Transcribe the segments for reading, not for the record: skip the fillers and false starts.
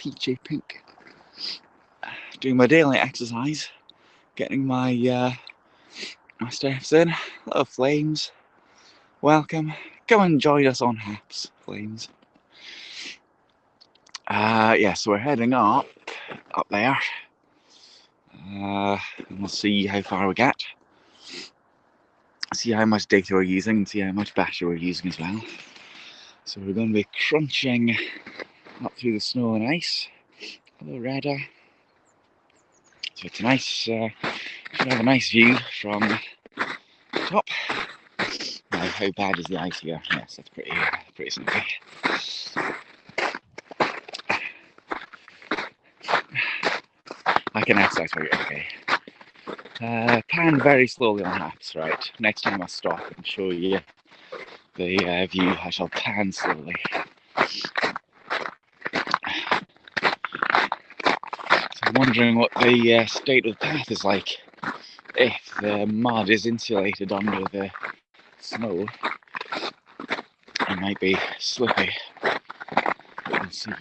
peachy pink. Doing my daily exercise, getting my steps in. Hello, Flames. Welcome. Come and join us on Haps, Flames. So we're heading up there. And we'll see how far we get. See how much data we're using and see how much battery we're using as well. So we're going to be crunching up through the snow and ice. Hello, Radar. So it's a nice, should have a nice view from the top. Now, how bad is the ice here? Yes, that's pretty snowy. I can exercise for you, okay. Pan very slowly on Haps, right? Next time I stop and show you the view, I shall pan slowly. So I'm wondering what the state of the path is like. If the mud is insulated under the snow, it might be slippy. We'll see.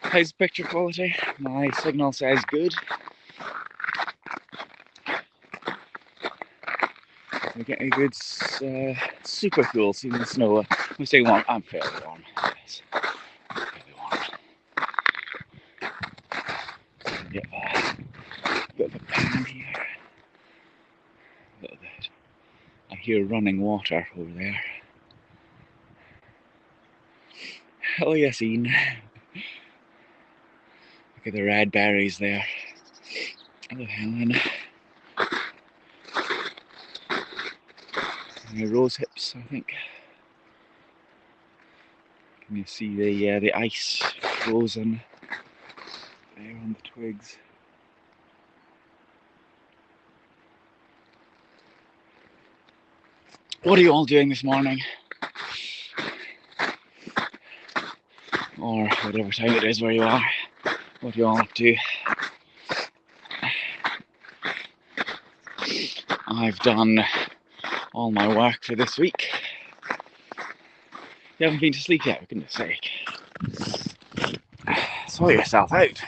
How's picture quality? My signal says good. We're getting a good super cool seeing the snow. I'm saying warm. I'm fairly warm. Yes. I'm fairly warm. Get a bit of a pan here. A little bit. I hear running water over there. Hello, Yassine. Look at the red berries there. Hello, Helen. And the rose hips, I think. Can you see the ice frozen there on the twigs? What are you all doing this morning? Or whatever time it is where you are. What are you all up to? I've done all my work for this week. You haven't been to sleep yet, for goodness sake. Sort yourself out.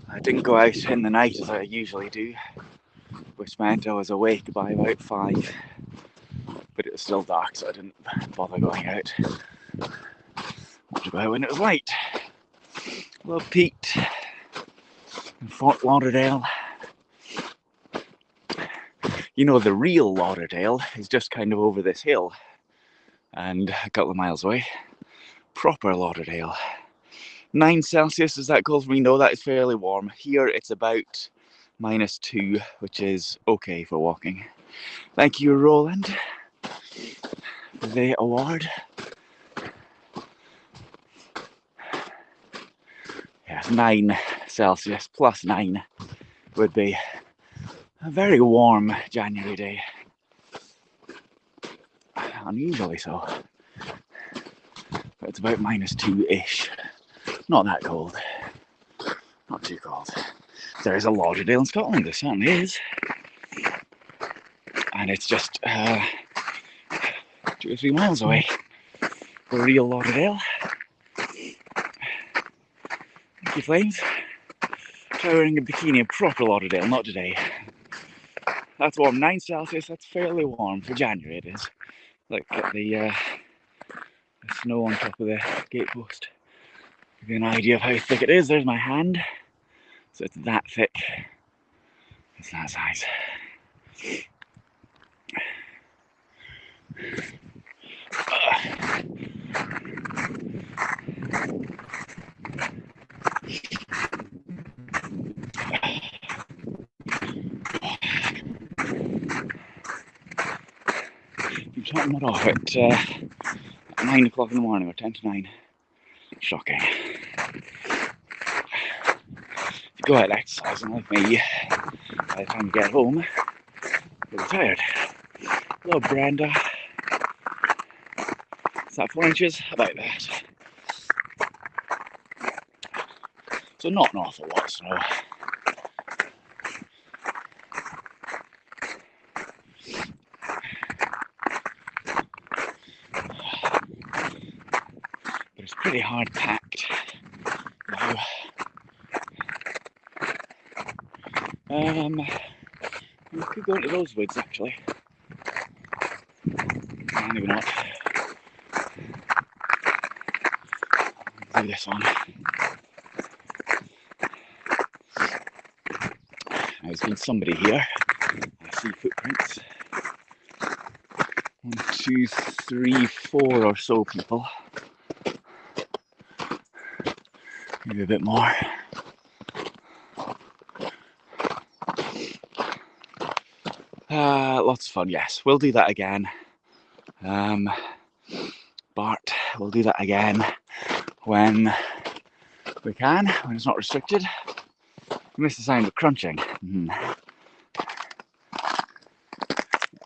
I didn't go out in the night as I usually do, which meant I was awake by about 5. But it was still dark, so I didn't bother going out. What about when it was light? Hello, Pete in Fort Lauderdale. You know, the real Lauderdale is just kind of over this hill and a couple of miles away. Proper Lauderdale. 9 Celsius, is that cold? We know that is fairly warm. Here it's about -2, which is okay for walking. Thank you, Roland, for the award. Yeah, 9 Celsius plus 9 would be a very warm January day. Unusually so. But it's about -2-ish. Not that cold. Not too cold. There is a Lauderdale in Scotland, there certainly is. And it's just 2 or 3 miles away. The real Lauderdale. Thank you, Flames. Try wearing a bikini in proper Lauderdale, not today. That's warm, 9 Celsius, that's fairly warm for January it is. Look at the snow on top of the gatepost. Give you an idea of how thick it is. There's my hand. So it's that thick. It's that size. I'm turning that off at 9 o'clock in the morning, or 10 to 9. Shocking. If you go out exercising like me, by the time you get home, you'll be tired. Hello, Brenda. Is that 4 inches? About that. So not an awful lot of snow. pretty hard packed. We could go into those woods actually. Maybe not. Do this one. There's been somebody here. I see footprints. 1, 2, 3, 4 or so people. Maybe a bit more. Lots of fun, yes. We'll do that again. Bart, we'll do that again when we can, when it's not restricted. You missed the sound of crunching.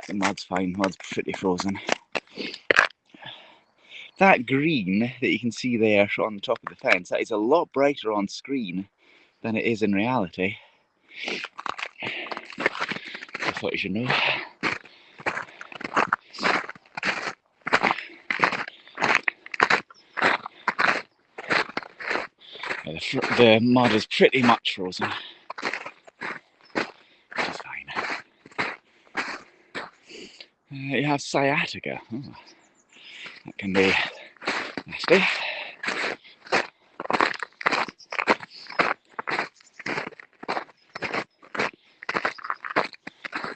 The mud's fine, mud's pretty frozen. That green that you can see there on the top of the fence, that is a lot brighter on screen than it is in reality. I thought you should know. The mud is pretty much frozen, which is fine. You have sciatica. Oh, that can be nasty.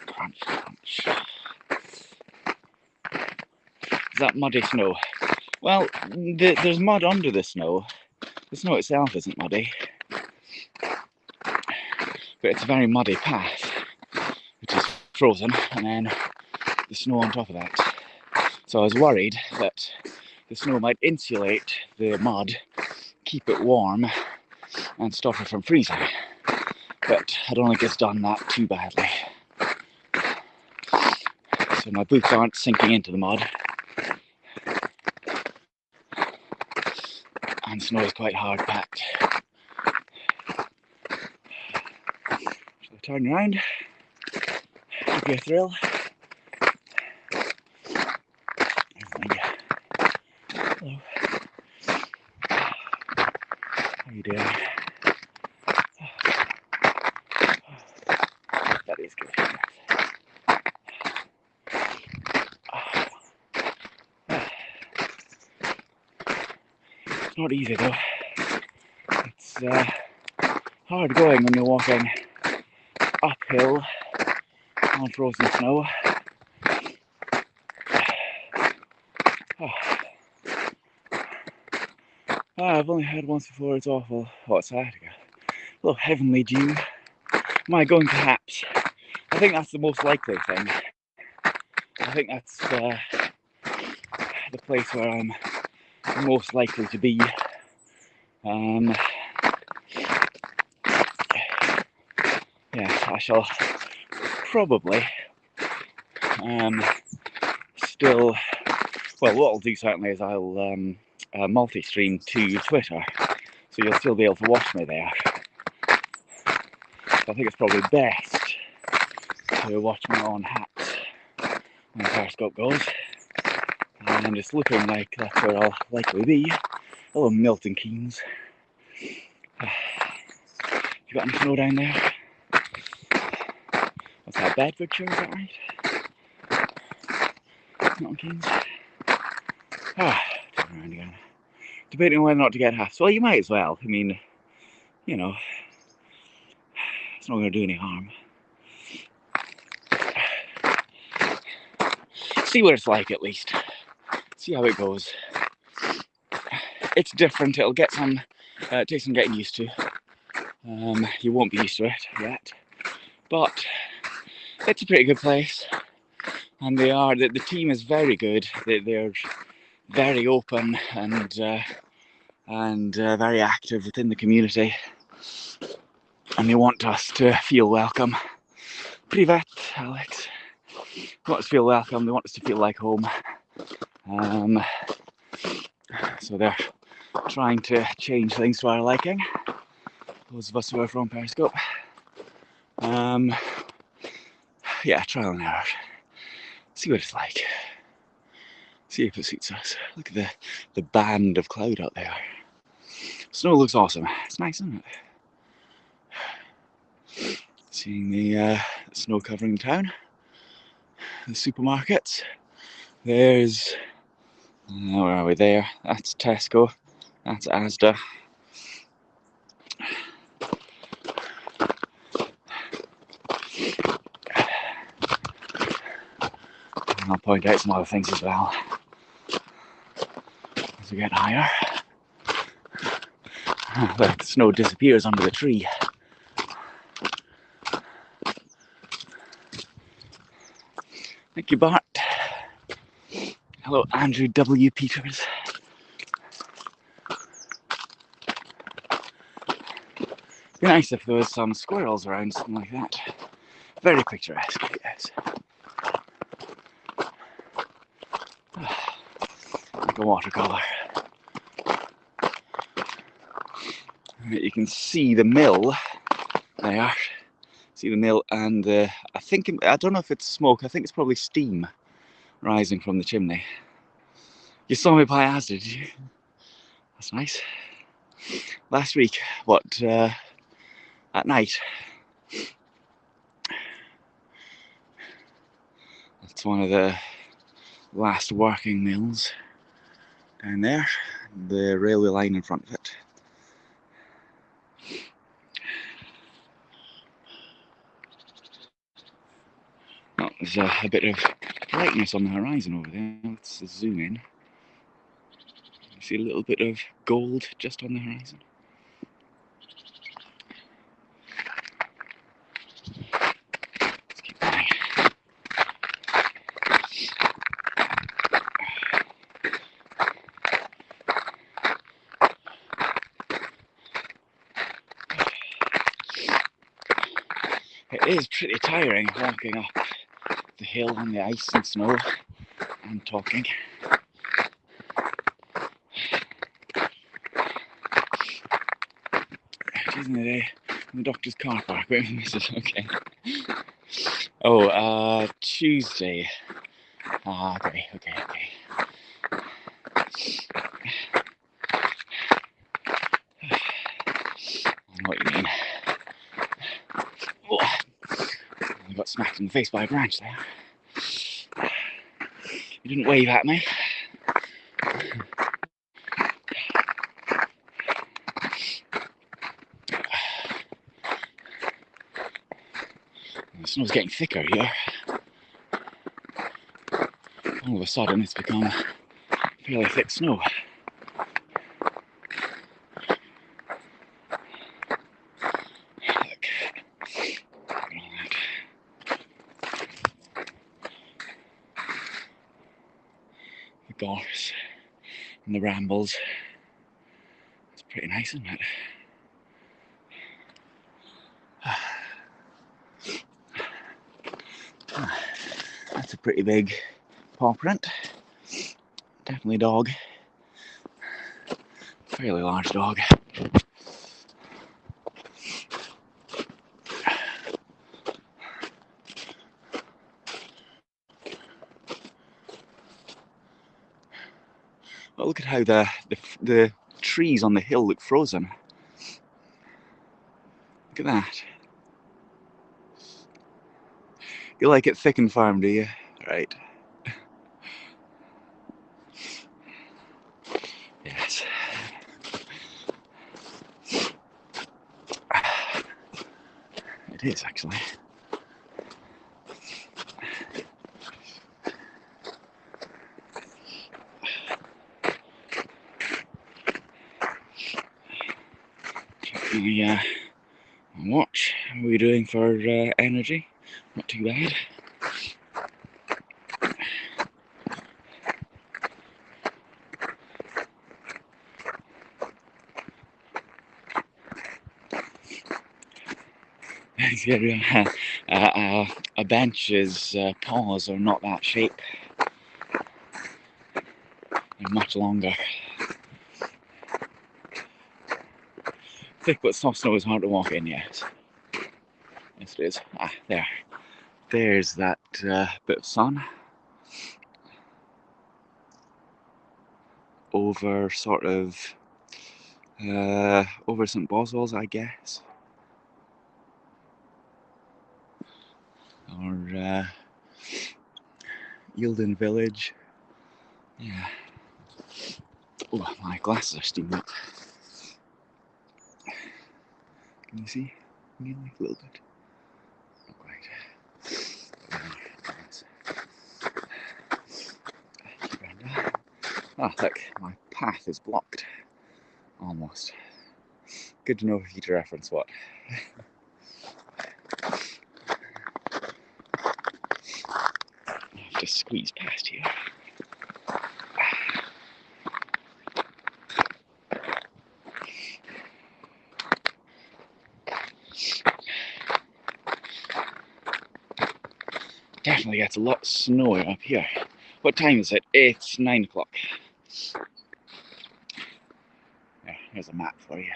Crunch, crunch. Is that muddy snow? Well, there's mud under the snow. The snow itself isn't muddy, but it's a very muddy path, which is frozen, and then the snow on top of that. So I was worried that the snow might insulate the mud, keep it warm, and stop it from freezing. But I don't think it's done that too badly. So my boots aren't sinking into the mud. And snow is quite hard packed. So turn around, give you a thrill. Hello. How are you doing? That is good. It's not easy though. It's hard going when you're walking uphill on frozen snow. I've only had once before, it's awful. Oh, it's sciatica. A little heavenly dew. Am I going to Haps? I think that's the most likely thing. I think that's the place where I'm most likely to be. Yeah, I shall probably still, well, what I'll do certainly is I'll multi-stream to Twitter, so you'll still be able to watch me there. I think it's probably best to watch me on Haps when Periscope goes. And it's looking like that's where I'll likely be. Hello, Milton Keynes. You got any snow down there? What's that, Bedfordshire, is that right? Milton Keynes. Turn around again. Debating whether or not to get Haps. Well, you might as well. I mean, you know, it's not going to do any harm. See what it's like at least. See how it goes. It's different. It'll get some, take some getting used to. You won't be used to it yet, but it's a pretty good place. And they are. The team is very good. They're very open and very active within the community, and they want us to feel welcome. Privet, Alex. They want us to feel welcome. They want us to feel like home. So they're trying to change things to our liking. Those of us who are from Periscope. Yeah, trial and error. See what it's like. See if it suits us. Look at the band of cloud out there. Snow looks awesome. It's nice, isn't it? Seeing the snow covering town, the supermarkets. There's, where are we there? That's Tesco, that's Asda. And I'll point out some other things as well as we get higher. The snow disappears under the tree. Thank you, Bart. Hello, Andrew W. Peters. Be nice if there was some squirrels around, something like that. Very picturesque, yes. Like a watercolour. You can see the mill there. See the mill and I don't know if it's smoke, I think it's probably steam rising from the chimney. You saw me by Asda, did you? That's nice. Last week, at night. That's one of the last working mills down there. The railway line in front of it. Oh, there's a bit of brightness on the horizon over there. Let's zoom in. You see a little bit of gold just on the horizon. Let's keep going. It is pretty tiring walking up the hill on the ice and snow and talking. Isn't it in the doctor's car park? Wait, this is okay. Oh, Tuesday. Ah, okay. I know what you mean. Oh, I got smacked in the face by a branch there. You didn't wave at me. The snow's getting thicker here. All of a sudden it's become fairly thick snow. Look at all that. The gorse and the brambles. It's pretty nice, isn't it? That's a pretty big paw print. Definitely dog. Fairly large dog. Well, look at how the trees on the hill look frozen. Look at that. You like it thick and firm, do you? Right. Yes. It is, actually. Watch. How are we doing for energy? Not too bad. A bench's paws are not that shape. They're much longer. Thick but soft snow is hard to walk in, yes. Yes, it is. Ah, there. There's that bit of sun. over sort of over St Boswell's, I guess, or Eildon Village. Yeah. Oh, my glasses are steaming up. Can you see? Can you like a little bit? Not quite. Ah, look, my path is blocked. Almost. Good to know for future reference what. I have to squeeze past here. Definitely gets a lot snowier up here. What time is it? It's 9 o'clock. Yeah, here's a map for you.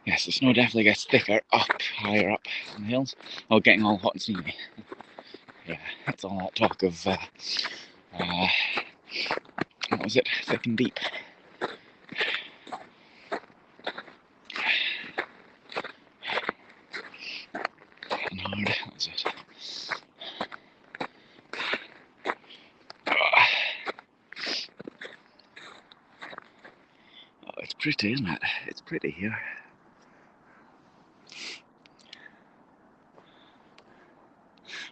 Yes, the snow definitely gets thicker higher up in the hills. Oh, getting all hot and steamy. Yeah, that's all that talk of, what was it? Thick and deep. And hard, that was it. Oh, it's pretty, isn't it? It's pretty here.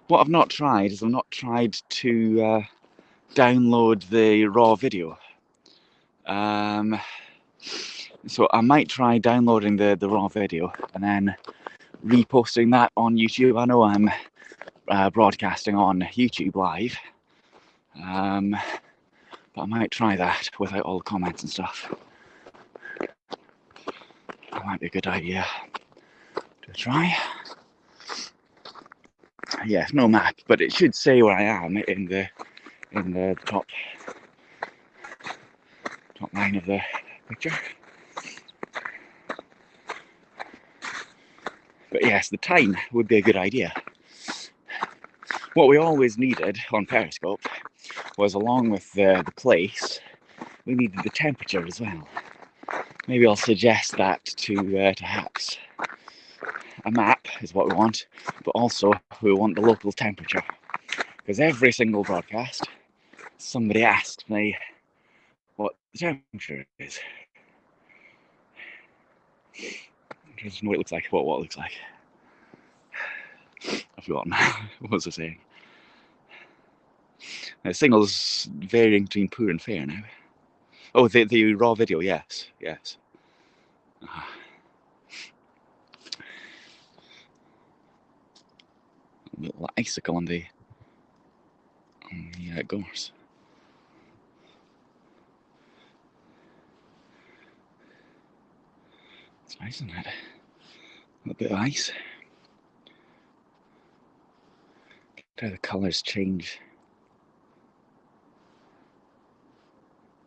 What I've not tried is I've not tried to download the raw video. So I might try downloading the raw video and then reposting that on YouTube. I know I'm broadcasting on YouTube Live, but I might try that without all the comments and stuff. That might be a good idea to try. Yeah, no map, but it should say where I am in the top line of the picture. But yes, the time would be a good idea. What we always needed on Periscope was, along with the place, we needed the temperature as well. Maybe I'll suggest that to Haps. A map is what we want, but also we want the local temperature. Because every single broadcast, somebody asks me what the temperature is. I just know what it looks like, what it looks like. I've forgotten. What was I saying? The signal's varying between poor and fair now. Oh, the raw video, yes. A little icicle on the gorse. It's nice, isn't it? A little bit of ice. Look how the colours change.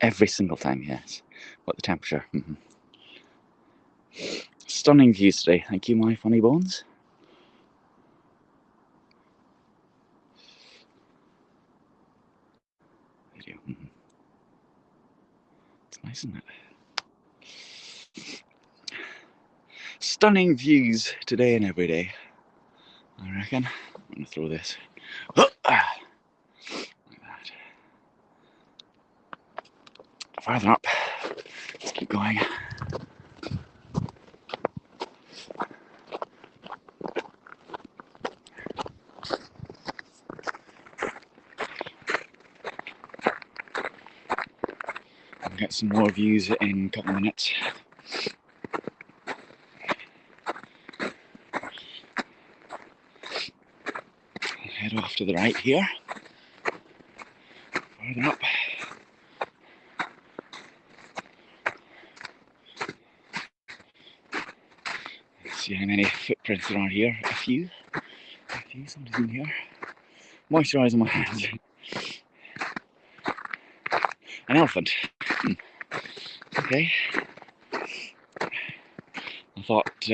Every single time, yes. What the temperature. Stunning views today. Thank you, my funny bones. Video. It's nice, isn't it? Stunning views today and every day, I reckon. I'm going to throw this like that. Farther up. Let's keep going. I'll get some more views in a couple of minutes. I'll head off to the right here. Farther up. Let's see how many footprints there are here. A few. Somebody's in here. Moisturising my hands. An elephant. Okay. I thought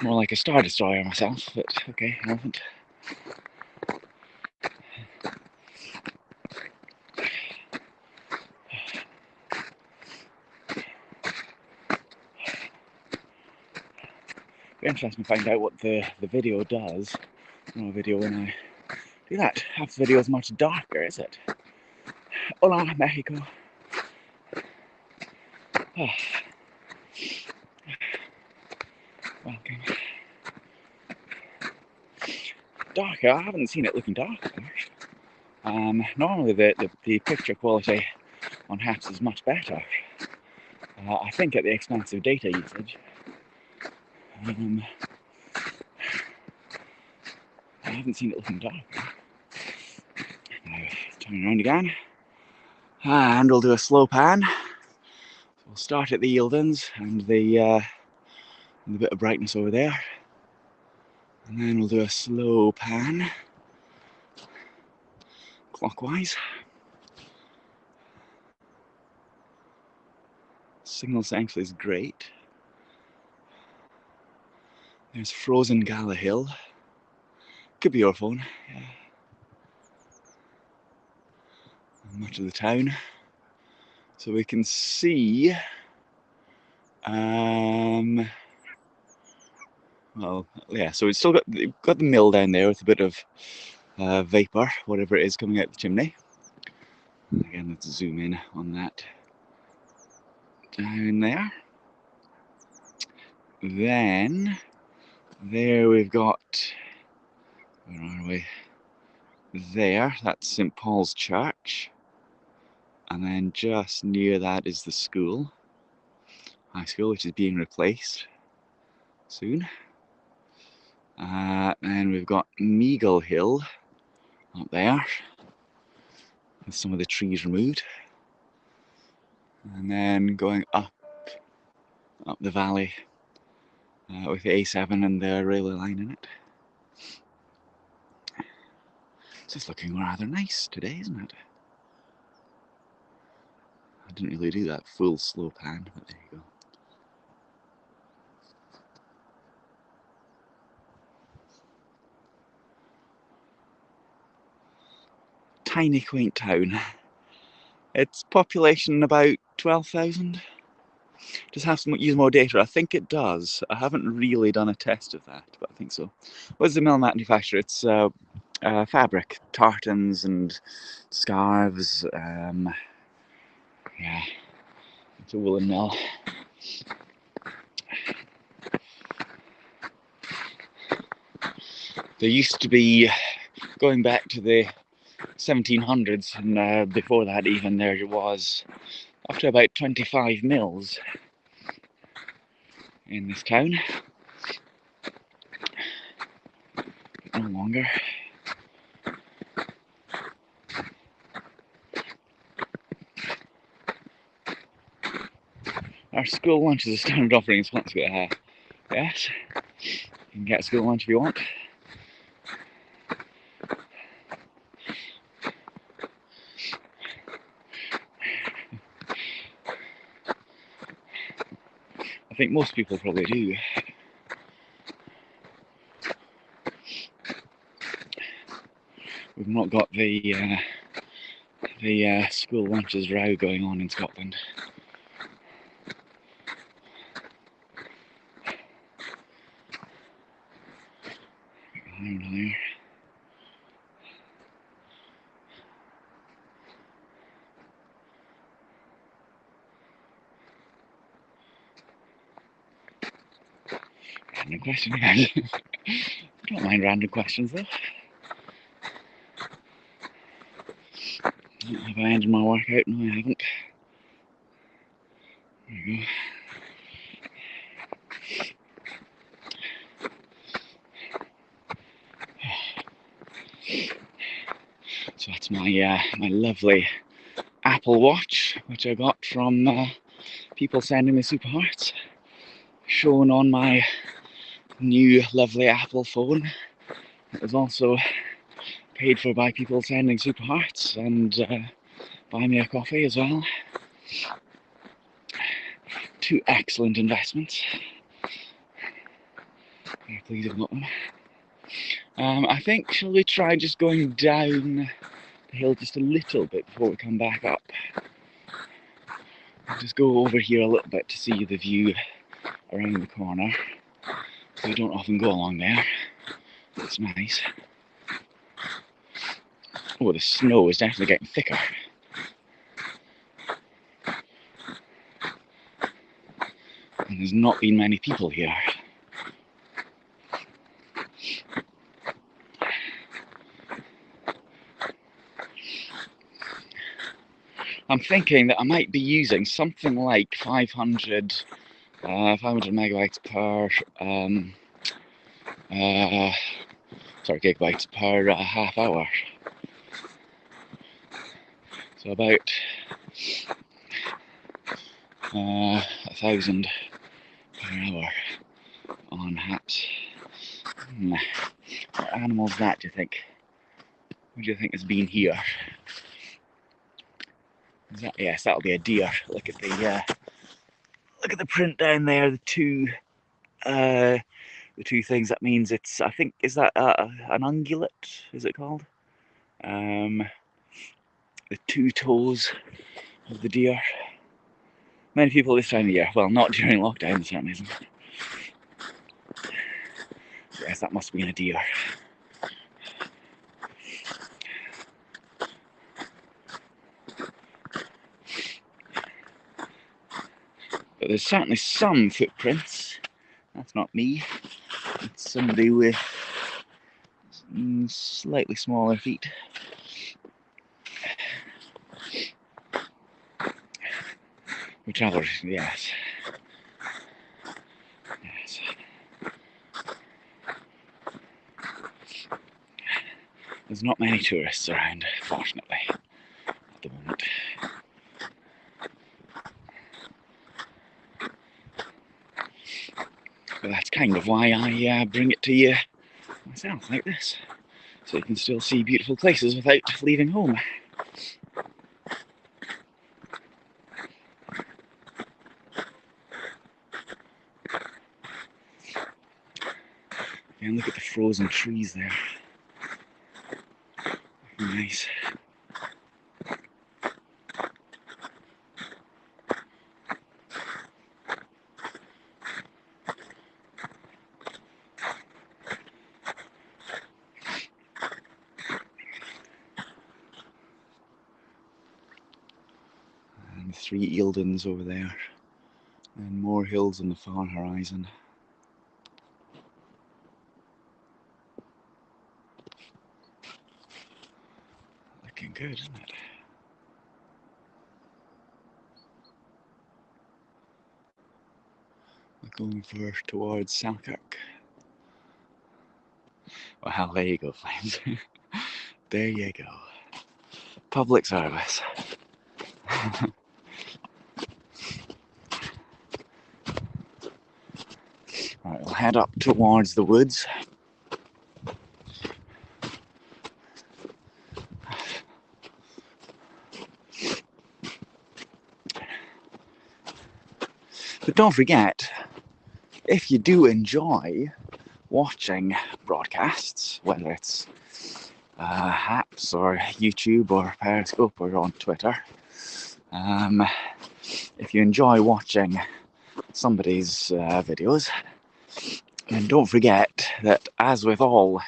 more like a Star Destroyer myself, but okay, an elephant. Be interesting to find out what the video does. No video when I do that. Half the video is much darker, is it? Hola, Mexico. Oh. Welcome. Darker. I haven't seen it looking darker. Normally the picture quality on HAPS is much better. I think at the expense of data usage. I haven't seen it looking darker. Now, turn around again. And we'll do a slow pan. We'll start at the Yildens and the bit of brightness over there. And then we'll do a slow pan clockwise. Signal strength is great. There's frozen Gala Hill. Could be your phone. Yeah. Much of the town. So we can see well, yeah, so it's still got the mill down there with a bit of vapour, whatever it is, coming out the chimney. Again, let's zoom in on that down there. Then there we've got, where are we? There, that's St Paul's Church. And then just near that is the school, high school, which is being replaced soon. And we've got Meagle Hill up there, with some of the trees removed. And then going up the valley with the A7 and the railway line in it. It's just looking rather nice today, isn't it? I didn't really do that full slow pan, but there you go. Tiny quaint town. Its population about 12,000. Just have to use more data. I think it does. I haven't really done a test of that, but I think so. What's the mill manufacturer? It's fabric, tartans and scarves. Yeah, it's a woolen mill. There used to be, going back to the 1700s, and before that even, there was up to about 25 mills in this town. No longer. Our school lunch is a standard offering in Swansea. Yes, you can get school lunch if you want. I think most people probably do. We've not got the school lunches row going on in Scotland. Random question again. I don't mind random questions though. Have I ended my workout? No, I haven't. There you go. So that's my my lovely Apple Watch, which I got from people sending me super hearts, shown on my new lovely Apple phone. It was also paid for by people sending super hearts and buy me a coffee as well. Two excellent investments. Very pleased I've got them. I think, shall we try just going down the hill just a little bit before we come back up? I'll just go over here a little bit to see the view around the corner. We don't often go along there. It's nice. Oh, the snow is definitely getting thicker. And there's not been many people here. I'm thinking that I might be using something like 500 megabytes per gigabytes per half hour. So about 1,000 per hour on HAPS. What animal's that, do you think? What do you think has been here? Is that, yes, that'll be a deer. Look at the print down there. The two things. That means it's. I think, is that an ungulate? Is it called? The two toes of the deer. Many people this time of year. Well, not during lockdown, certainly isn't. Yes, that must have been a deer. But there's certainly some footprints. That's not me. It's somebody with slightly smaller feet. Which others? Yes. Yes. There's not many tourists around, fortunately, at the moment. But that's kind of why I bring it to you myself like this, so you can still see beautiful places without leaving home. And look at the frozen trees there. Nice. And 3 Eildons over there, and more hills on the far horizon. Looking good, isn't it? We're going towards Selkirk. Well, there you go, Flames. There you go. Public service. Right, we'll head up towards the woods. But don't forget, if you do enjoy watching broadcasts, whether it's HAPS or YouTube or Periscope or on Twitter, if you enjoy watching somebody's videos, then don't forget that, as with all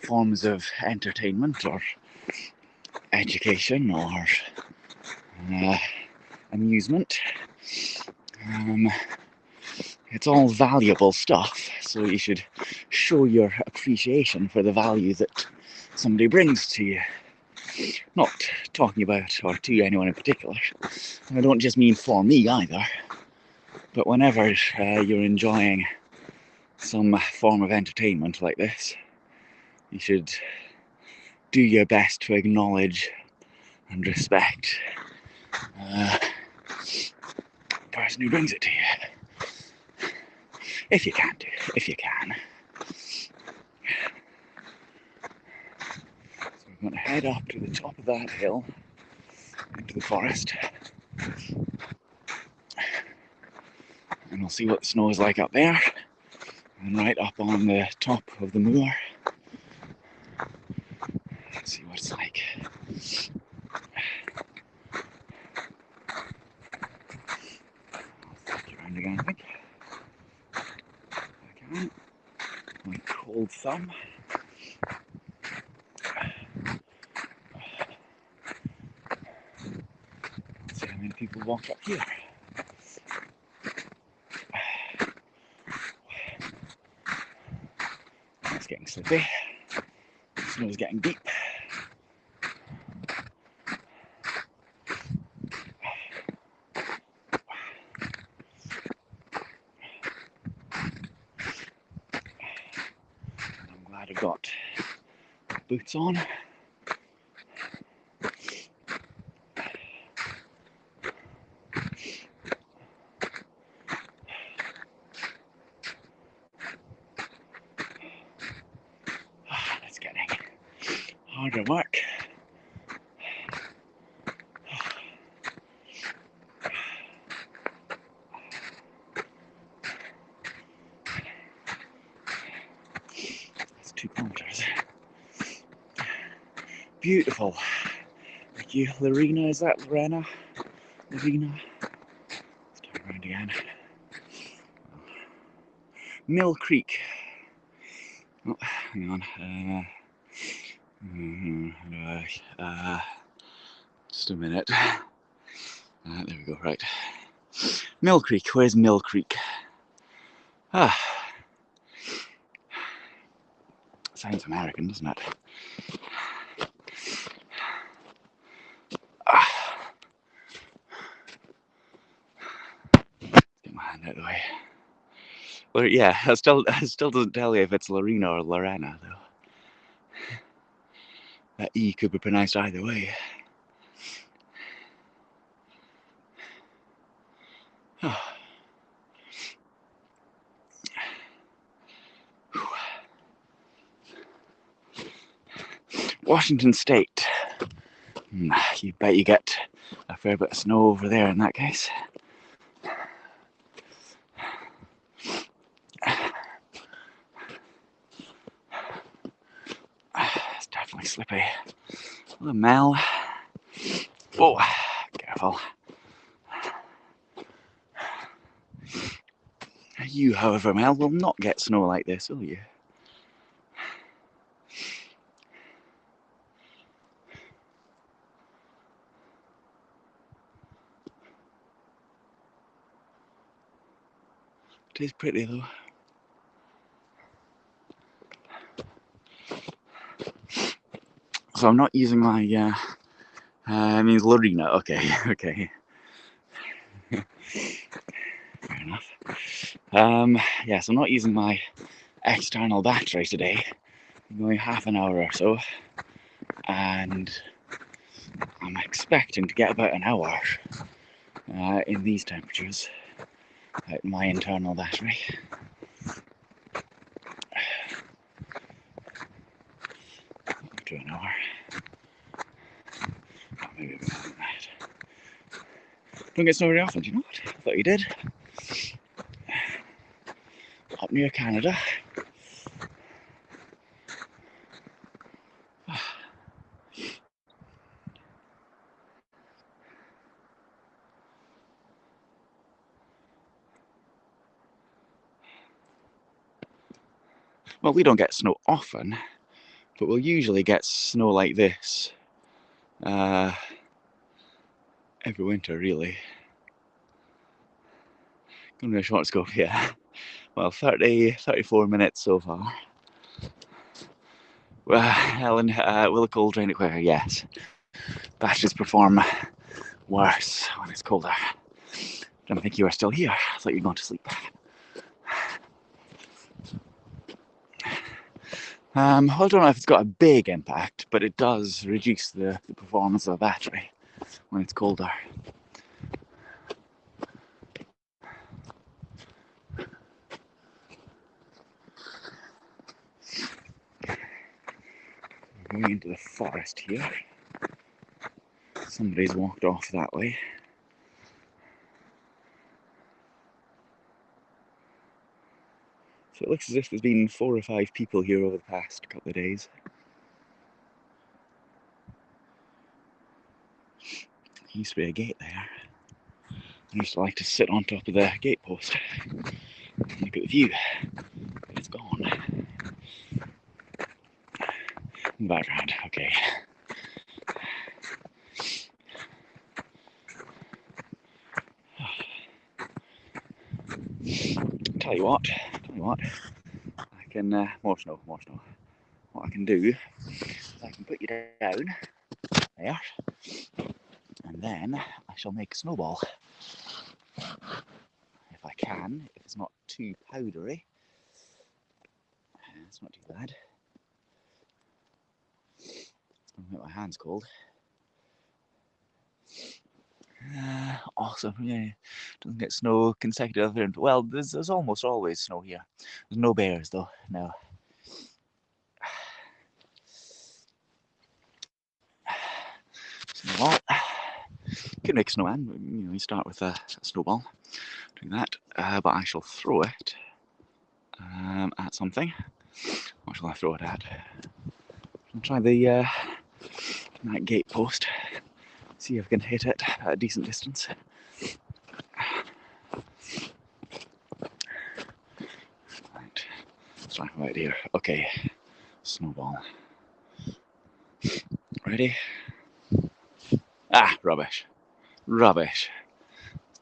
forms of entertainment or education or amusement, it's all valuable stuff, so you should show your appreciation for the value that somebody brings to you. Not talking about or to anyone in particular. I don't just mean for me either, but whenever you're enjoying some form of entertainment like this, you should do your best to acknowledge and respect the person who brings it to you. If you can do, if you can. So we're going to head up to the top of that hill, into the forest, and we'll see what the snow is like up there, and right up on the top of the moor. Let's see what it's like. I'll take you around again, I think. If I can. My cold thumb. Let's see how many people walk up here. It's getting slippy. The snow's getting deep. I'm glad I've got boots on. It's getting harder work. That's 2 kilometers. Beautiful. Thank you, Lorena. Is that Lorena? Lorena. Let's turn around again. Mill Creek. Oh, hang on. Just a minute. There we go. Right. Mill Creek. Where's Mill Creek? Sounds American, doesn't it? Get my hand out of the way. Well, yeah, it still doesn't tell you if it's Lorena or Lorena, though. That E could be pronounced either way. Washington State. You bet you get a fair bit of snow over there in that case. It's definitely slippy. Hello, Mel. Oh, careful. You, however, Mel, will not get snow like this, will you? It is pretty though. So I'm not using my, I mean Lorena, okay, okay. Fair enough. Yes, I'm not using my external battery today. I'm going half an hour or so, and I'm expecting to get about an hour in these temperatures out my internal battery. To an hour. Oh, maybe a bit more than that. Don't get snow very often, do you know what? I thought you did. Up near Canada. Well, we don't get snow often, but we'll usually get snow like this every winter, really. Going to a short scope, yeah. Well, 34 minutes so far. Helen, will a cold rain it where? Yes. Batteries perform worse when it's colder. Don't think you were still here. I thought you'd gone to sleep. I don't know if it's got a big impact, but it does reduce the performance of a battery when it's colder. We're going into the forest here. Somebody's walked off that way. So it looks as if there's been 4 or 5 people here over the past couple of days. There used to be a gate there. I used to like to sit on top of the gate post and look at the view, but it's gone. in the background. Okay. Tell you what, I can, more snow. What I can do is I can put you down there, and then I shall make a snowball. If I can, if it's not too powdery. It's not too bad. It's going to make my hands cold. Awesome, yeah. Doesn't get snow consecutive. Well, there's almost always snow here. There's no bears though, no. Snowball. Can make a snowman. You start with a snowball, doing that. But I shall throw it at something. What shall I throw it at? I'll try that gate post. See if I can hit it at a decent distance. Right, let's try right here. Okay, snowball. Ready? Ah, rubbish.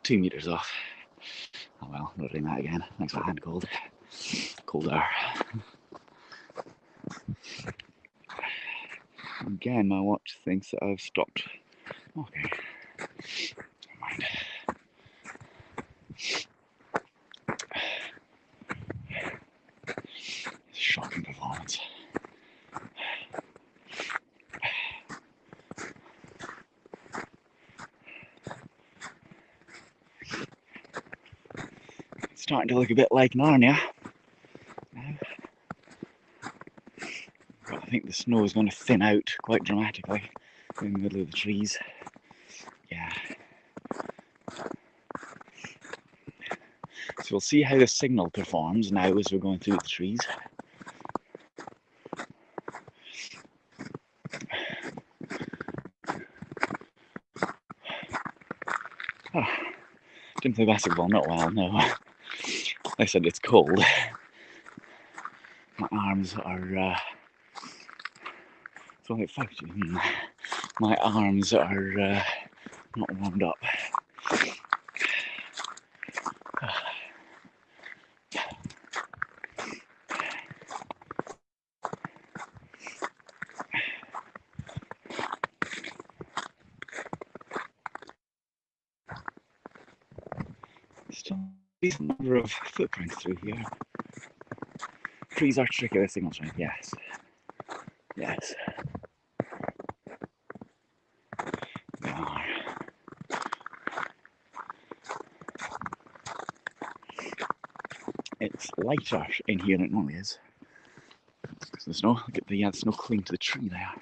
2 meters off. Oh well, not doing that again. Makes my hand cold. Colder. Again, my watch thinks that I've stopped. Okay. Never mind. Shocking performance. It's starting to look a bit like Narnia now. But I think the snow is going to thin out quite dramatically in the middle of the trees. Yeah. So we'll see how the signal performs now as we're going through the trees. Oh, didn't play basketball, not well, no. I said it's cold. My arms are it's only 5. My arms are not warmed up. Still a decent number of footprints through here. Trees are tricky with signal strength, yes. Yes. They are. It's lighter in here than it normally is. Because of the snow. Look at the snow clinging to the tree there.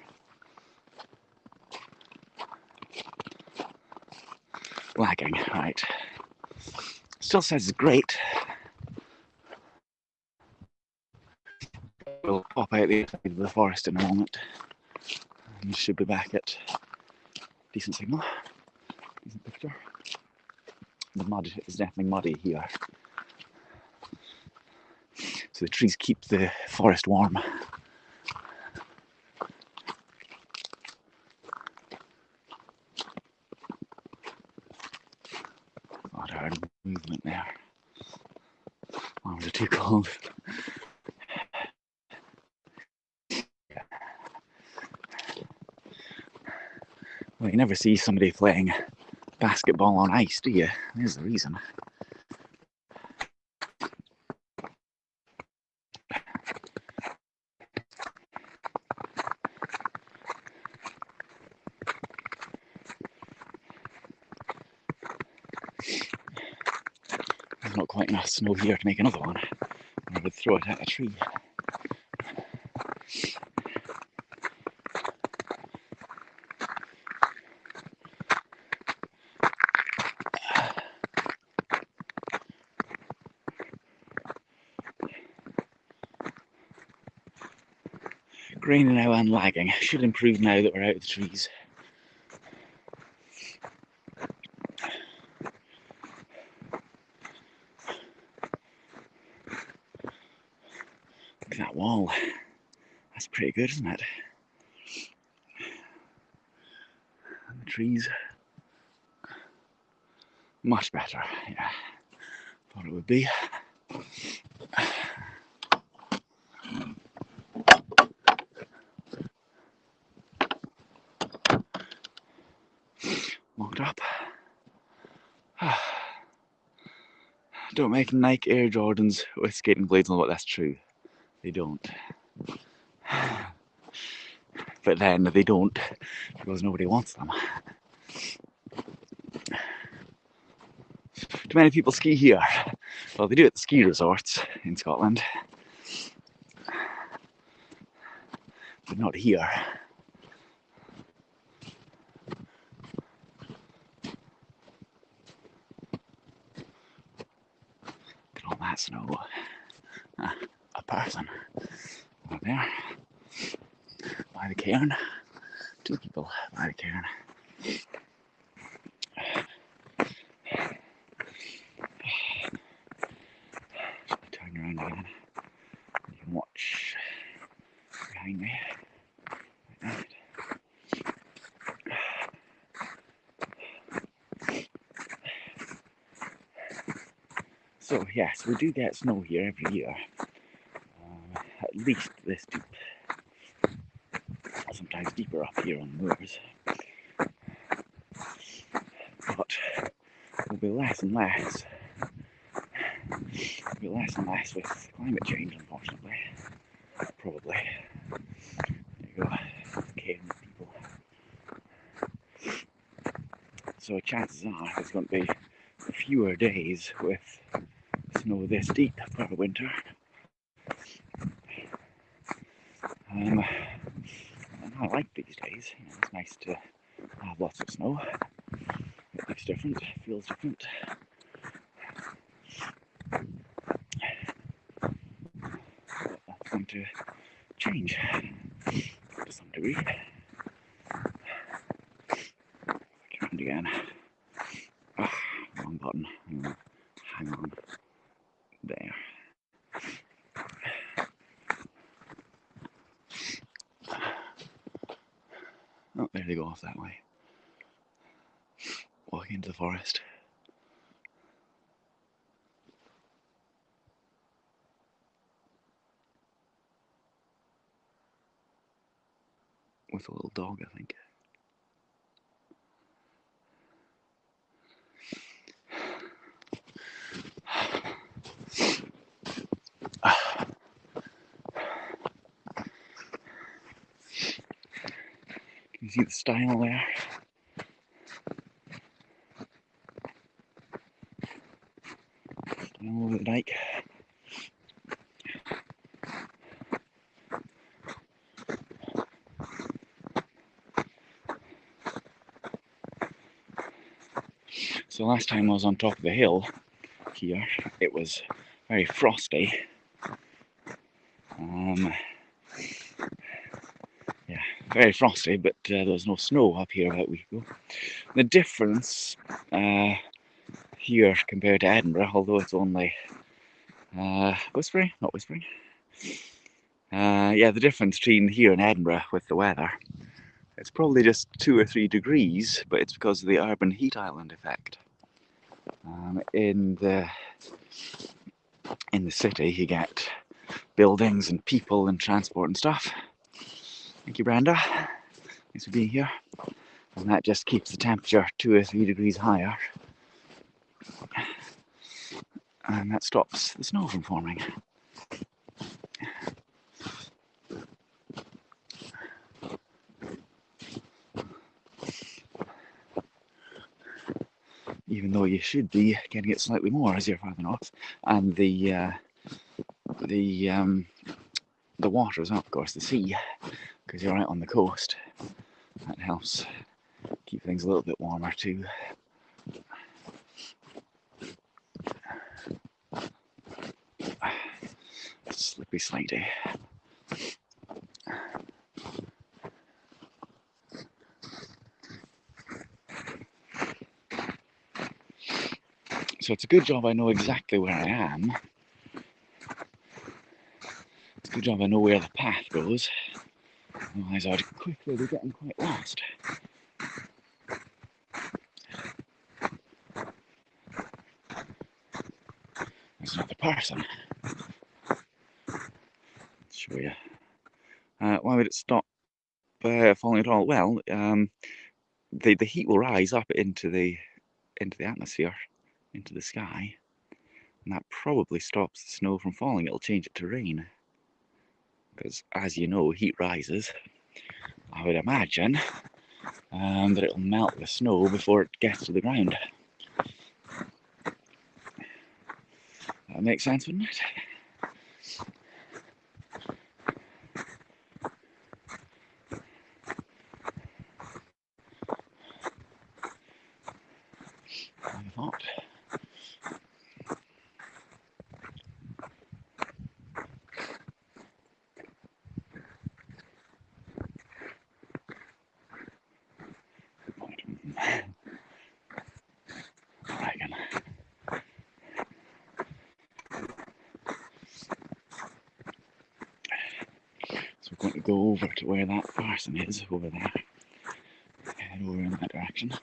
Lagging, right. Still says it's great. We'll pop out the end of the forest in a moment. And should be back at decent signal. Decent picture. The mud is definitely muddy here. So the trees keep the forest warm. Not hard movement there. Arms are too cold. Well, you never see somebody playing basketball on ice, do you? There's the reason. There's not quite enough snow here to make another one. I would throw it at a tree. Graining now and lagging. Should improve now that we're out of the trees. Look at that wall. That's pretty good, isn't it? trees. Much better, yeah. Thought it would be. Walked up. Don't make Nike Air Jordans with skating blades on, but that's true. They don't. But then they don't because nobody wants them. Do many people ski here? Well, they do at the ski resorts in Scotland, but not here. Look at all that snow. A person over there by the cairn. 2 people by the cairn. Turn around again. You can watch behind me. Like that. So yes, we do get snow here every year. At least this deep. Sometimes deeper up here on the moors. But it'll be less and less. It'll be less and less with climate change, unfortunately. Probably. There you go. Cairn people. So chances are there's going to be fewer days with snow this deep per winter. And I like these days. You know, it's nice to have lots of snow. It looks different, feels different. But that's going to change to some degree. Around again. Oh, wrong button. Hang on. There. Oh, there they go off that way. Walking into the forest. With a little dog, I think. Can you see the style there? Style over the dike. So last time I was on top of the hill here, it was very frosty. Yeah, very frosty, but there was no snow up here about a week ago. The difference here compared to Edinburgh, although it's only whispering, not whispering. Yeah, the difference between here and Edinburgh with the weather, it's probably just 2 or 3 degrees, but it's because of the urban heat island effect. In the city, you get buildings and people and transport and stuff. Thank you, Brenda. Thanks for being here. And that just keeps the temperature 2 or 3 degrees higher. And that stops the snow from forming. Even though you should be getting it slightly more as you're farther north. And the water as well, of course, the sea, because you're right on the coast. That helps keep things a little bit warmer too. Slippery slidey. So it's a good job I know exactly where I am. It's a good job I know where the path goes. Otherwise I'd quickly be getting quite lost. person. Show you. Why would it stop falling at all? Well, the heat will rise up into the atmosphere, into the sky, and that probably stops the snow from falling. It'll change it to rain, because as you know, heat rises. I would imagine that it'll melt the snow before it gets to the ground. That makes sense, wouldn't it? I thought. I reckon. So we're going to go over to where that person is, over there. Head over in that direction.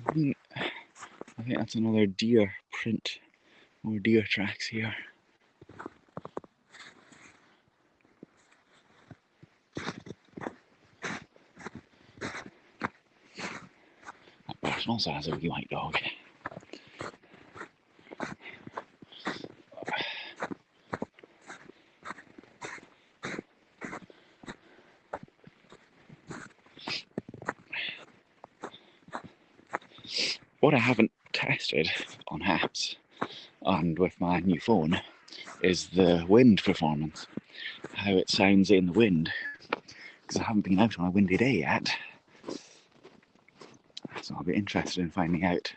I think that's another deer print, more deer tracks here. That person also has a wee white dog. What I haven't tested on apps and with my new phone is the wind performance, how it sounds in the wind, because I haven't been out on a windy day yet. So I'll be interested in finding out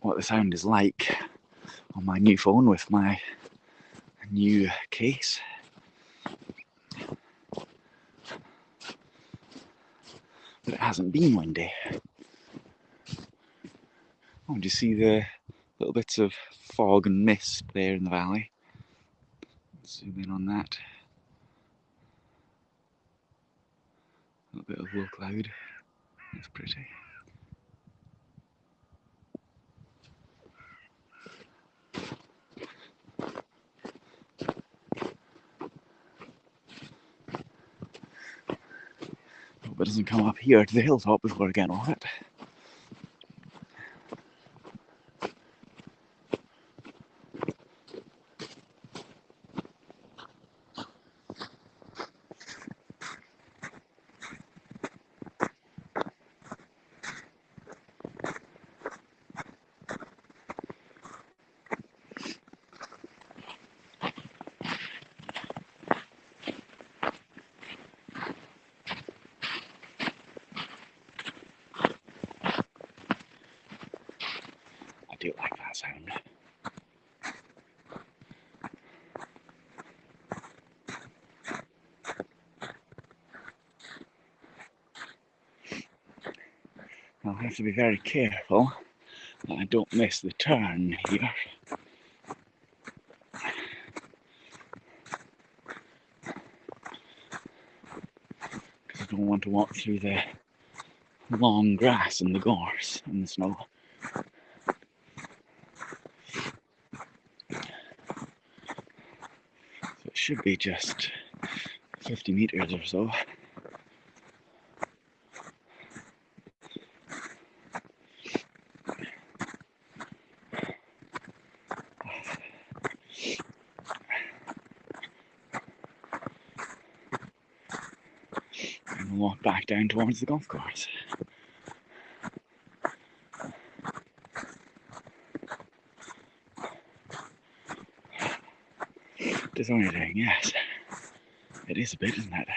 what the sound is like on my new phone with my new case. But it hasn't been windy. Oh, do you see the little bits of fog and mist there in the valley? Zoom in on that. A little bit of low cloud. That's pretty. Hope it doesn't come up here to the hilltop before I get off it. I do like that sound. I'll have to be very careful that I don't miss the turn here. Because I don't want to walk through the long grass and the gorse and the snow. So it should be just 50 meters or so. And we'll walk back down towards the golf course. Disorientating, yes. It is a bit, isn't it?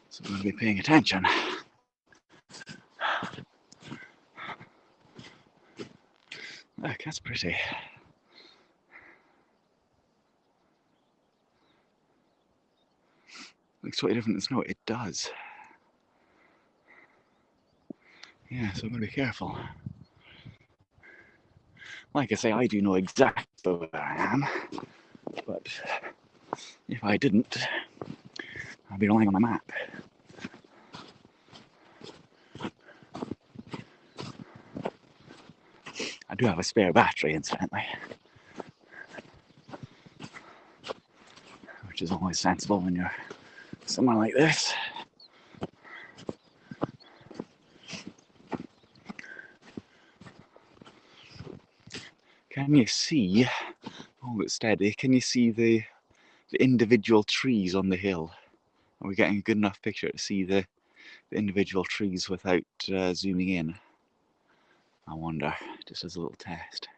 So I'm going to be paying attention. Look, that's pretty. Looks totally different than snow. It does. Yeah, so I'm going to be careful. Like I say, I do know exactly where I am, but if I didn't, I'll be relying on my map. I do have a spare battery, incidentally, which is always sensible when you're somewhere like this. Can you see, hold it steady, can you see the individual trees on the hill? Are we getting a good enough picture to see the individual trees without zooming in? I wonder, just as a little test.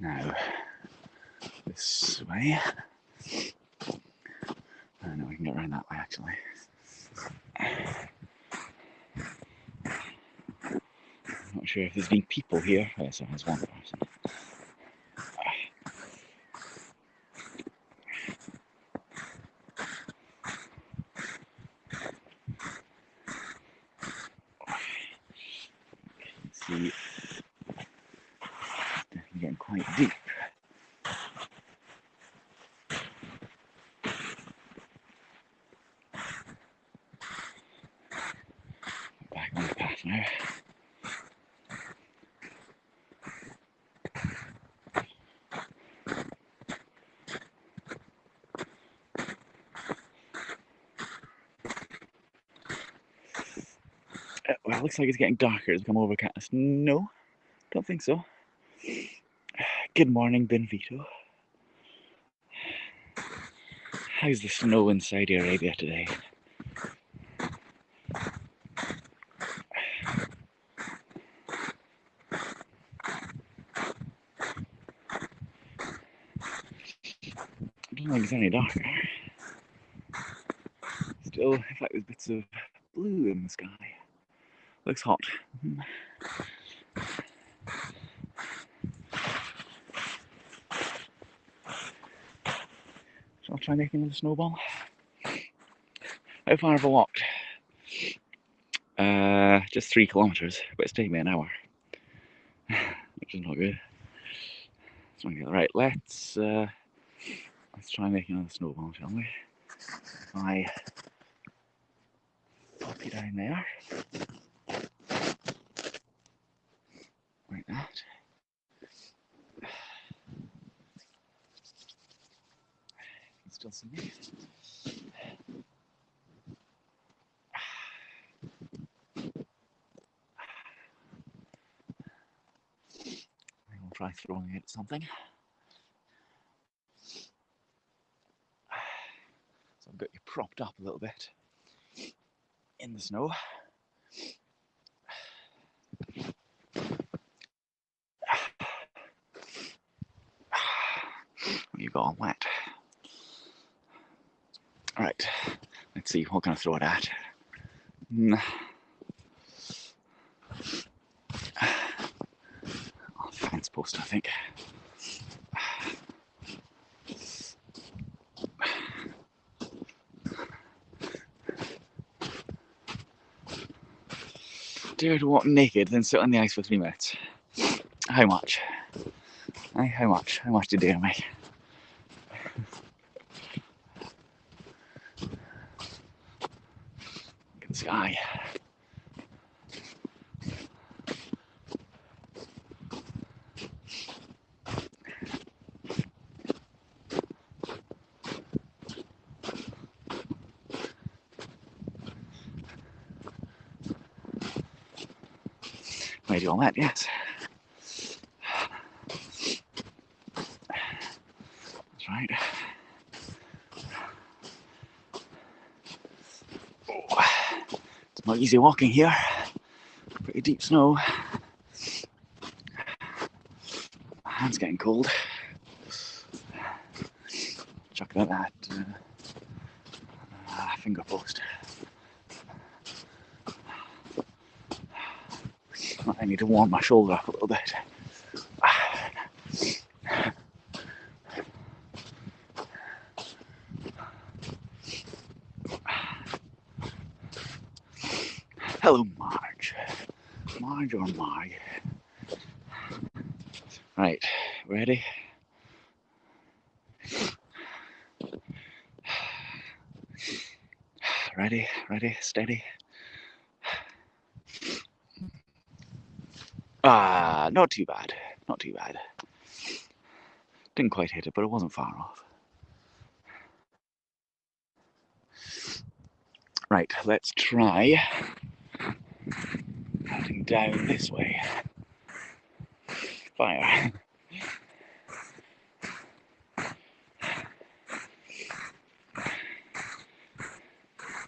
Now, this way. I know we can get around that way actually. I'm not sure if there's been people here. Oh, so there's one person. See, definitely getting quite deep. Back on the path now. Well, it looks like it's getting darker. It's become overcast. No, don't think so. Good morning, Benvito. How's the snow in Saudi Arabia today? I don't think it's any darker. Still, in fact, there's bits of blue in the sky. Looks hot. Shall I try making another snowball? How far have I walked? Just 3 kilometers, but it's taking me an hour, which is not good. Right, let's try making another snowball, shall we? I pop it down there, like that. You can still see me. We'll try throwing it at something. So I've got you propped up a little bit in the snow. You got all wet. Right, let's see, what can I throw it at? Oh, fence post, I think. Dare to walk naked, then sit on the ice for 3 minutes. How much? How much? How much do you dare me? Look at the sky. Made you all that, yes. That's right. Oh, it's not easy walking here. Pretty deep snow. My hand's getting cold. Chuck that at finger post. I need to warm my shoulder up a little bit. Hello, Mark. Marge or Marg? Right, ready? Ready, steady. Not too bad. Didn't quite hit it, but it wasn't far off. Right, let's try heading down this way. Fire.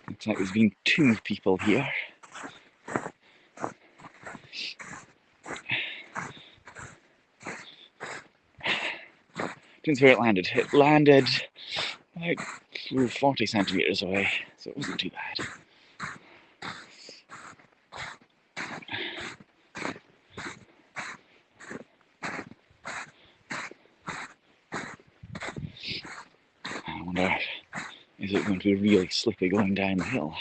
Looks like there's been 2 people here. Didn't see where it landed. It landed like 40 centimeters away, so it wasn't too bad. I wonder, is it going to be really slippy going down the hill?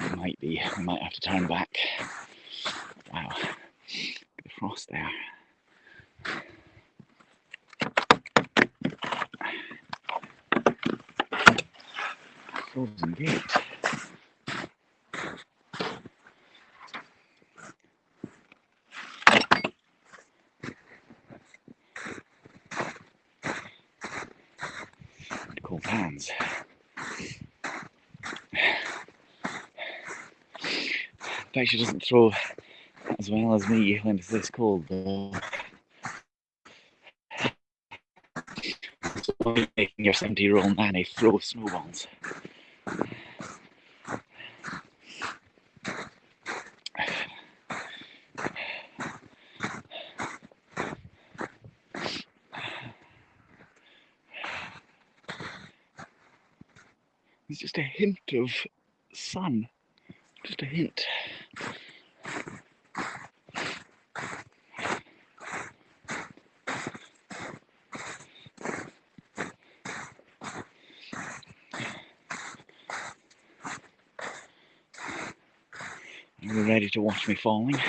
It might be. We might have to turn back. Wow, the frost there. Frozen gate. Cold hands. Bet she doesn't throw as well as me when it's this cold though. So making your 70-year-old nanny throw snowballs. There's just a hint of sun. Just a hint. Are you ready to watch me falling?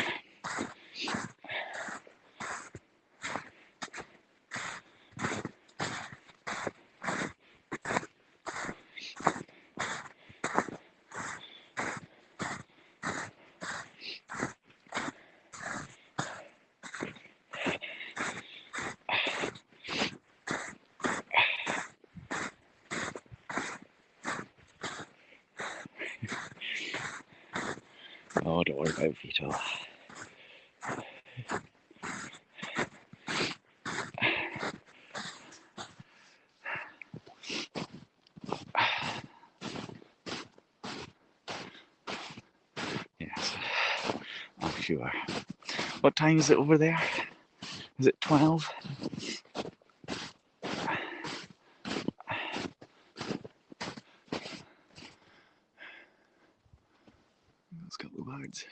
Oh, don't worry about Vito. Yes, I'm sure. What time is it over there? Is it 12? Let's got the birds.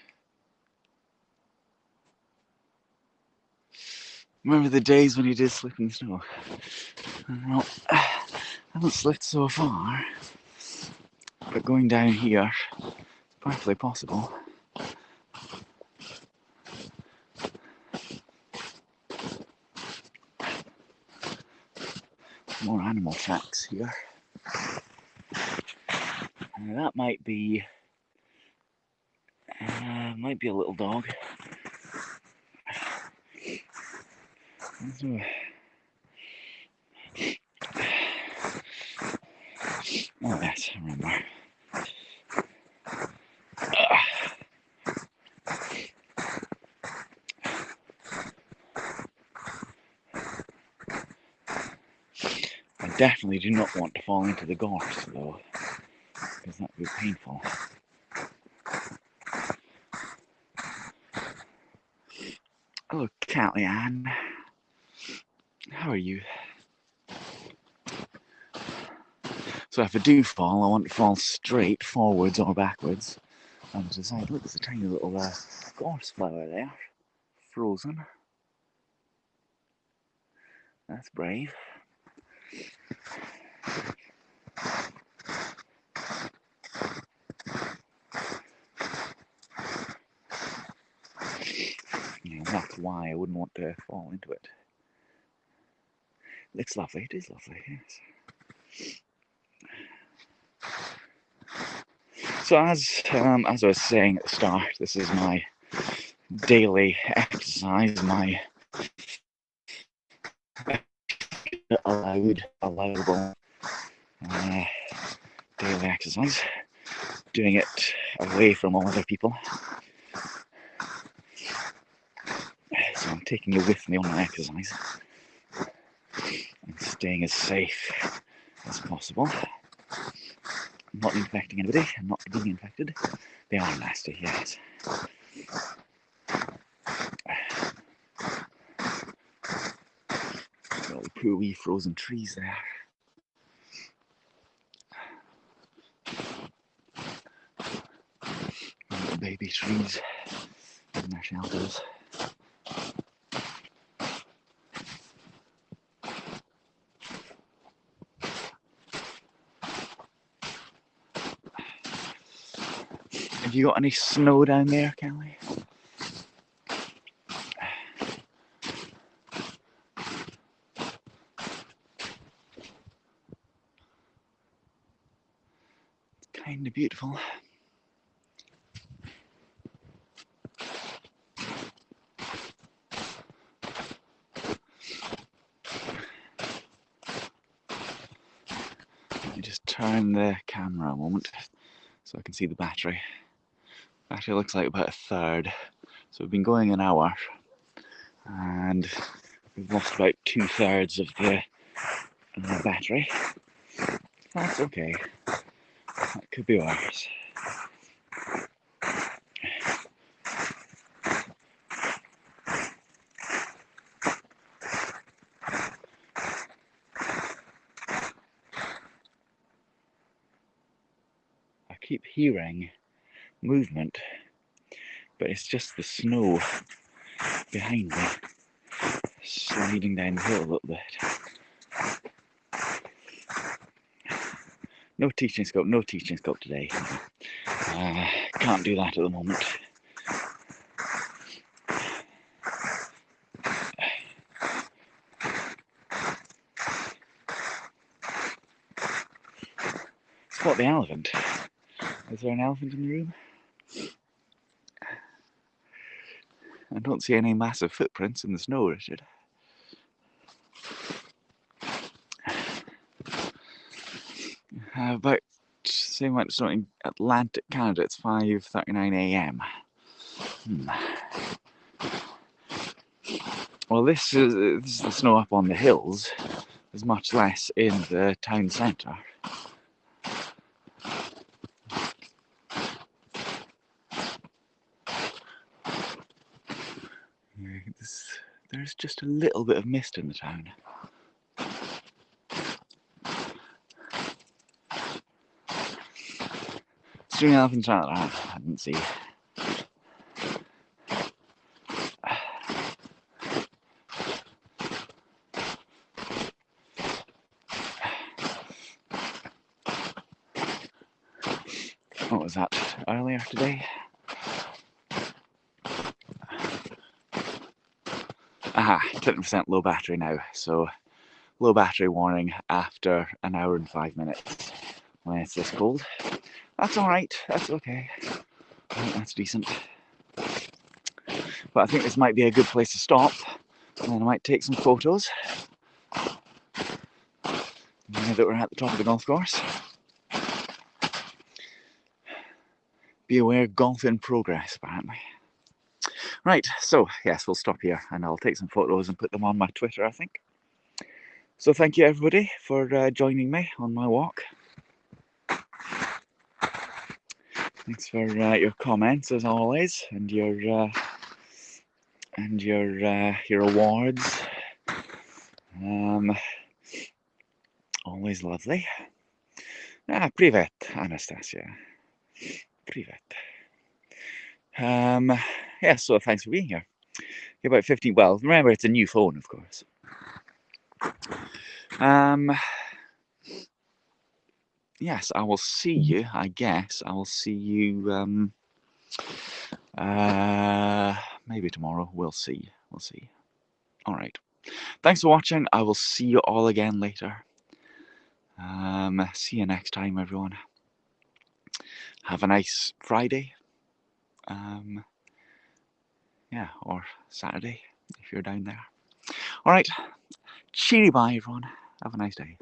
Remember the days when you did slip in the snow? Well, I haven't slipped so far, but going down here is perfectly possible. More animal tracks here. That might be a little dog. Oh yes, I remember. I definitely do not want to fall into the gorse though, because that would be painful. Hello, Kellyanne. How are you? So if I do fall, I want to fall straight forwards or backwards. And to the side, look, there's a tiny little gorse flower there, frozen. That's brave. that's why I wouldn't want to fall into it. Looks lovely. It is lovely, yes. So as I was saying at the start, this is my daily exercise, my allowable daily exercise. Doing it away from all other people. So I'm taking you with me on my exercise and staying as safe as possible. I'm not infecting anybody. I'm not being infected. They are nasty, yes. All the poor wee frozen trees there. Little baby trees in their shelters. Have you got any snow down there, Kelly? It's kind of beautiful. Let me just turn the camera a moment so I can see the battery. Battery looks like about a third. So we've been going an hour and we've lost about 2/3 of the battery. That's okay. That could be worse. I keep hearing movement, but it's just the snow behind me sliding down the hill a little bit. No teaching scope today. Can't do that at the moment. Spot the elephant. Is there an elephant in the room? I don't see any massive footprints in the snow, Richard. About same amount of snow in Atlantic Canada. It's 5:39 a.m. Well, this is the snow up on the hills. There's much less in the town centre. There's just a little bit of mist in the town. String elephants around that, I didn't see. What was that, earlier today? Aha, 10% low battery now, so low battery warning after an hour and 5 minutes when it's this cold. That's alright, that's okay. I think that's decent. But I think this might be a good place to stop, and then I might take some photos. Now that we're at the top of the golf course. Be aware, golf in progress, apparently. Right, so yes, we'll stop here and I'll take some photos and put them on my Twitter, I think. So thank you everybody for joining me on my walk. Thanks for your comments as always, and your awards. Always lovely. Privet, Anastasia. Privet. Yeah, so thanks for being here. About 15, well, remember it's a new phone, of course. Yes, I will see you, I guess. I will see you maybe tomorrow. We'll see. We'll see. All right. Thanks for watching. I will see you all again later. See you next time, everyone. Have a nice Friday. Yeah, or Saturday if you're down there. All right. Cheery bye, everyone. Have a nice day.